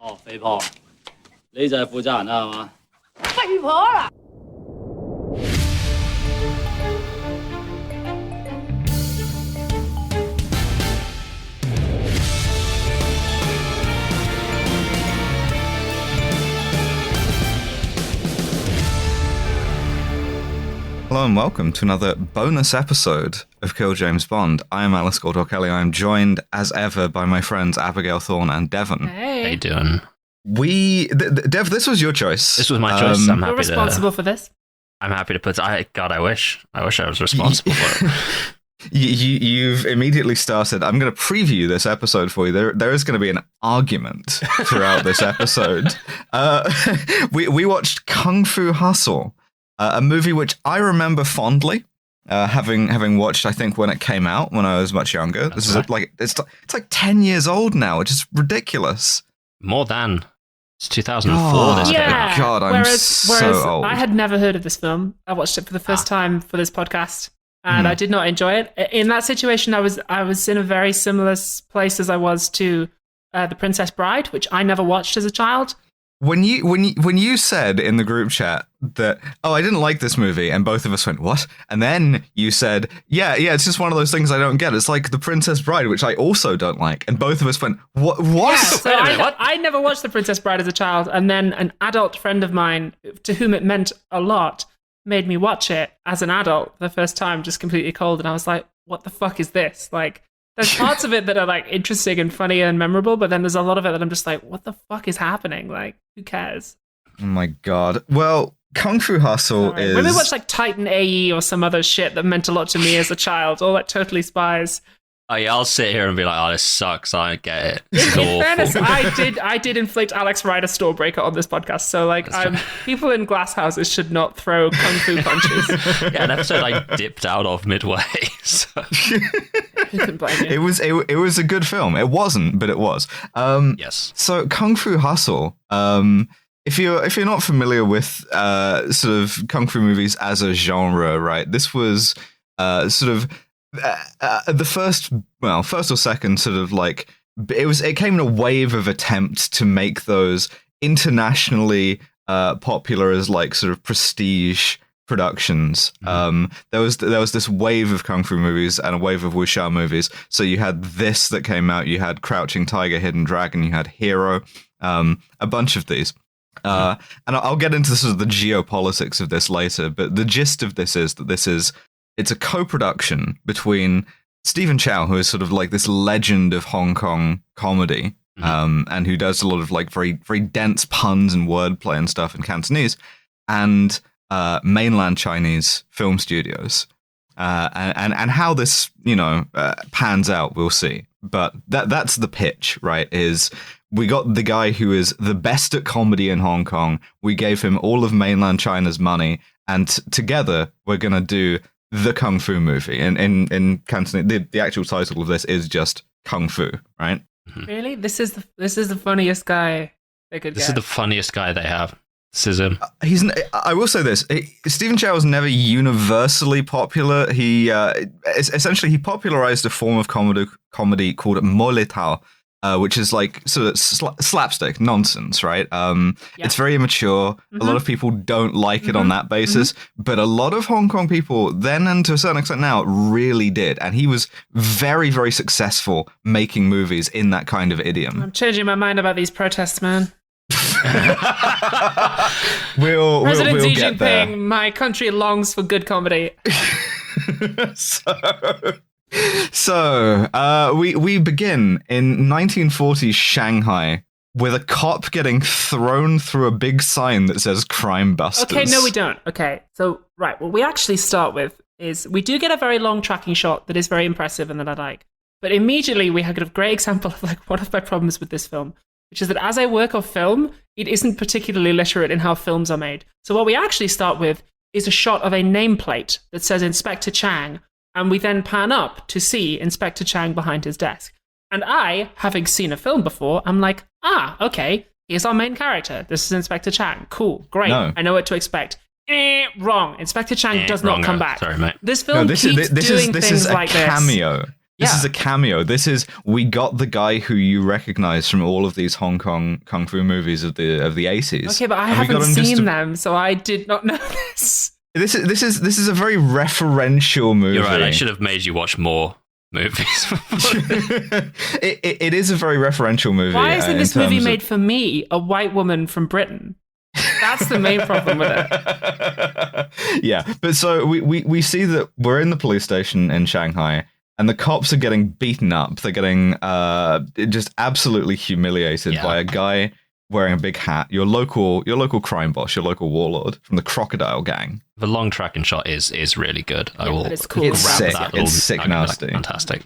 哦，肥婆，你就係負責人啦，係嘛？肥婆啦！ Hello and welcome to another bonus episode of Kill James Bond. I am Alice Caldwell-Kelly. I am joined, as ever, by my friends Abigail Thorne and Devon. Hey. How you doing? Dev, this was your choice. This was my choice. I'm happy You're responsible for this. I'm happy to put. I wish I was responsible for it. You've immediately started. I'm going to preview this episode for you. There is going to be an argument throughout this episode. We watched Kung Fu Hustle. A movie which I remember fondly, having watched, I think, when it came out when I was much younger. This is like it's like 10 years old now, which is ridiculous. More than it's 2004. This game. God, I'm so old. I had never heard of this film. I watched it for the first time for this podcast, and I did not enjoy it. In that situation, I was in a very similar place as I was to The Princess Bride, which I never watched as a child. When you said in the group chat that, oh, I didn't like this movie, and both of us went, what? And then you said, yeah, it's just one of those things I don't get. It's like The Princess Bride, which I also don't like. And both of us went, what? Yeah, so I never watched The Princess Bride as a child, and then an adult friend of mine, to whom it meant a lot, made me watch it as an adult for the first time, just completely cold. And I was like, what the fuck is this? Like, there's parts of it that are like interesting and funny and memorable, but then there's a lot of it that I'm just like, what the fuck is happening? Like, who cares? Oh my god. Well, Kung Fu Hustle is... When we watch like Titan AE or some other shit that meant a lot to me as a child, all like Totally Spies. Oh yeah, I'll sit here and be like, oh, this sucks. I don't get it. This is In awful. fairness, I did inflict Alex Rider Stormbreaker on this podcast, so like, people in glass houses should not throw kung fu punches. Yeah, an episode I dipped out of midway. So. Who can blame you? It was a good film. It wasn't, but it was. Yes. So Kung Fu Hustle. If you're not familiar with sort of kung fu movies as a genre, right? This was sort of the first or second sort of like it came in a wave of attempts to make those internationally popular as like sort of prestige productions. There was this wave of kung fu movies and a wave of wuxia movies. So you had this that came out. You had Crouching Tiger, Hidden Dragon. You had Hero. A bunch of these. And I'll get into sort of the geopolitics of this later. But the gist of this is that it's a co-production between Stephen Chow, who is sort of like this legend of Hong Kong comedy, and who does a lot of like very, very dense puns and wordplay and stuff in Cantonese, and mainland Chinese film studios. And how this, pans out, we'll see. But that's the pitch, right? Is we got the guy who is the best at comedy in Hong Kong. We gave him all of mainland China's money, and together we're gonna do the Kung Fu movie. In Cantonese, the actual title of this is just Kung Fu, right? Really? This is the funniest guy they could get. This is the funniest guy they have. This is him. I will say this: Stephen Chow was never universally popular. He essentially he popularized a form of comedy called molitao, which is like sort of slapstick nonsense, right? It's very immature. A lot of people don't like it on that basis, but a lot of Hong Kong people then, and to a certain extent now, really did. And he was very, very successful making movies in that kind of idiom. I'm changing my mind about these protests, man. We'll Xi get there. Jinping, my country longs for good comedy. So we begin in 1940s Shanghai with a cop getting thrown through a big sign that says Crime Busters. Okay, no, we don't. Okay, so, right, what we actually start with is we do get a very long tracking shot that is very impressive and that I like. But immediately we have a great example of like one of my problems with this film, which is that as I work off film, it isn't particularly literate in how films are made. So what we actually start with is a shot of a nameplate that says Inspector Chang, and we then pan up to see Inspector Chang behind his desk. And I, having seen a film before, I'm like, okay, here's our main character. This is Inspector Chang. Cool, great. No. I know what to expect. Wrong. Inspector Chang does not come back. Sorry, mate. This film keeps doing things like this. This is a cameo. This is a cameo. We got the guy who you recognize from all of these Hong Kong kung fu movies of the 80s. Okay, but I haven't seen them, so I did not know this. This is a very referential movie. You're right. I should have made you watch more movies. it is a very referential movie. Why isn't this movie made for me, a white woman from Britain? That's the main problem with it. Yeah, but so we see that we're in the police station in Shanghai, and the cops are getting beaten up. They're getting just absolutely humiliated by a guy wearing a big hat. Your local crime boss, your local warlord from the Crocodile Gang. The long tracking shot is really good. I will. It's cool. It's sick. It's sick, nasty, fantastic.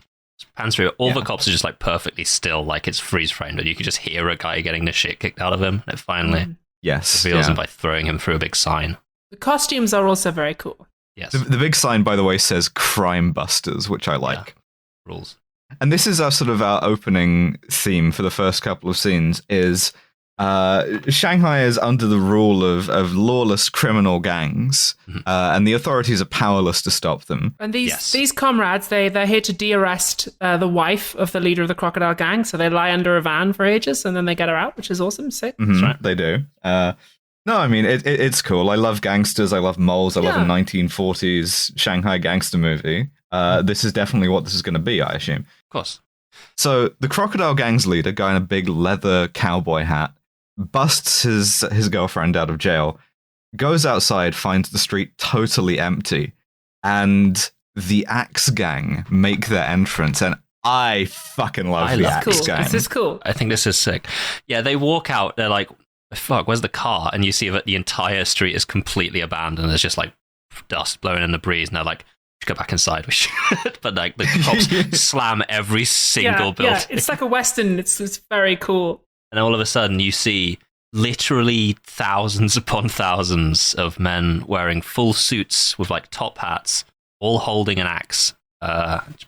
Pans through all the cops are just like perfectly still, like it's freeze framed, and you can just hear a guy getting the shit kicked out of him. And it finally reveals him by throwing him through a big sign. The costumes are also very cool. Yes, the big sign, by the way, says "Crime Busters," which I like. Yeah. Rules. And this is our opening theme for the first couple of scenes. Is Shanghai is under the rule of lawless criminal gangs, and the authorities are powerless to stop them. And these comrades, they're here to de-arrest the wife of the leader of the Crocodile Gang, so they lie under a van for ages, and then they get her out, which is awesome. Sick. That's right. They do. No, I mean, it's cool. I love gangsters. I love moles. I love a 1940s Shanghai gangster movie. This is definitely what this is going to be, I assume. Of course. So the Crocodile Gang's leader, guy in a big leather cowboy hat, busts his girlfriend out of jail, goes outside, finds the street totally empty, and the Axe Gang make their entrance, and I fucking love the Axe Gang. This is cool. I think this is sick. Yeah, they walk out, they're like, fuck, where's the car? And you see that the entire street is completely abandoned. There's just like dust blowing in the breeze, and they're like, go back inside, we should. But like the cops slam every single building. Yeah, it's like a Western, it's very cool. And all of a sudden, you see literally thousands upon thousands of men wearing full suits with like top hats, all holding an axe,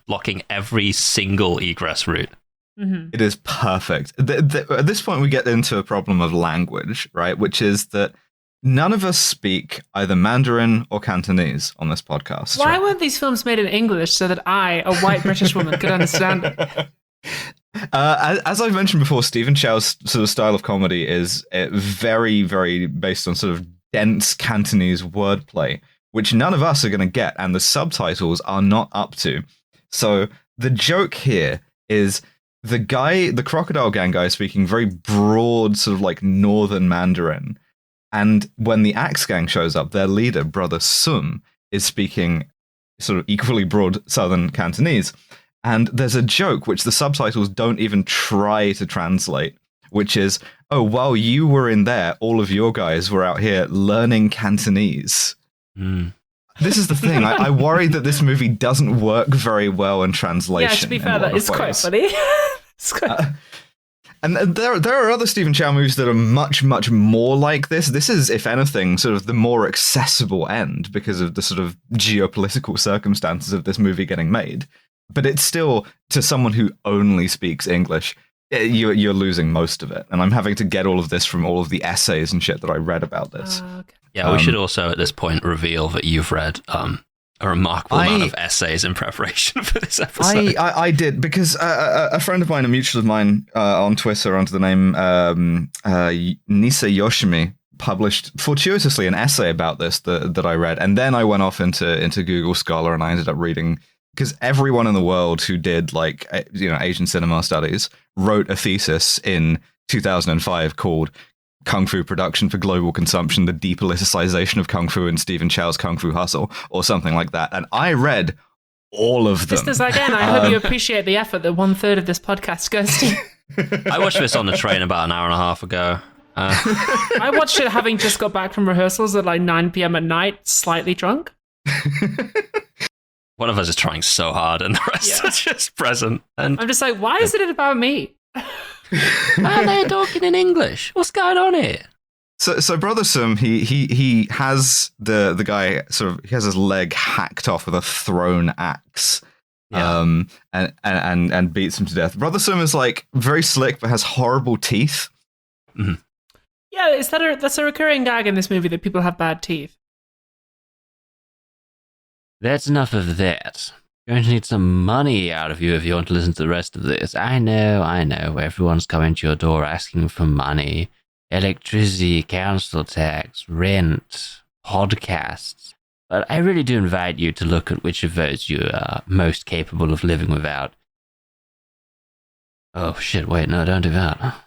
blocking every single egress route. Mm-hmm. It is perfect. At this point, we get into a problem of language, right? Which is that none of us speak either Mandarin or Cantonese on this podcast. Why weren't these films made in English so that I, a white British woman, could understand it? As I've mentioned before, Stephen Chow's sort of style of comedy is very, very based on sort of dense Cantonese wordplay, which none of us are going to get, and the subtitles are not up to. So the joke here is the Crocodile Gang guy is speaking very broad, sort of like Northern Mandarin, and when the Axe Gang shows up, their leader, Brother Sum, is speaking sort of equally broad Southern Cantonese. And there's a joke which the subtitles don't even try to translate, which is, oh, while you were in there, all of your guys were out here learning Cantonese. This is the thing. I worry that this movie doesn't work very well in translation. Yeah, to be fair, that is quite funny. And there are other Stephen Chow movies that are much, much more like this. This is, if anything, sort of the more accessible end because of the sort of geopolitical circumstances of this movie getting made. But it's still, to someone who only speaks English, you're losing most of it. And I'm having to get all of this from all of the essays and shit that I read about this. Okay. Yeah, we should also at this point reveal that you've read a remarkable amount of essays in preparation for this episode. I did, because a friend of mine, a mutual of mine on Twitter under the name Nisa Yoshimi, published fortuitously an essay about this that I read. And then I went off into Google Scholar and I ended up reading, because everyone in the world who did like, Asian cinema studies wrote a thesis in 2005 called Kung Fu Production for Global Consumption, the Depoliticization of Kung Fu and Stephen Chow's Kung Fu Hustle, or something like that. And I read all of them. Listeners, again, I hope you appreciate the effort that 1/3 of this podcast goes to. I watched this on the train about an hour and a half ago. I watched it having just got back from rehearsals at like 9 p.m. at night, slightly drunk. One of us is trying so hard and the rest are just present. And I'm just like, why is it about me? why are they talking in English? What's going on here? So Brother Sum, he has the guy he has his leg hacked off with a thrown axe. And beats him to death. Brother Sum is like very slick but has horrible teeth. Mm-hmm. Yeah, that's a recurring gag in this movie that people have bad teeth. That's enough of that. Going to need some money out of you if you want to listen to the rest of this. I know. Everyone's coming to your door asking for money. Electricity, council tax, rent, podcasts. But I really do invite you to look at which of those you are most capable of living without. Oh shit, wait, no, don't do that.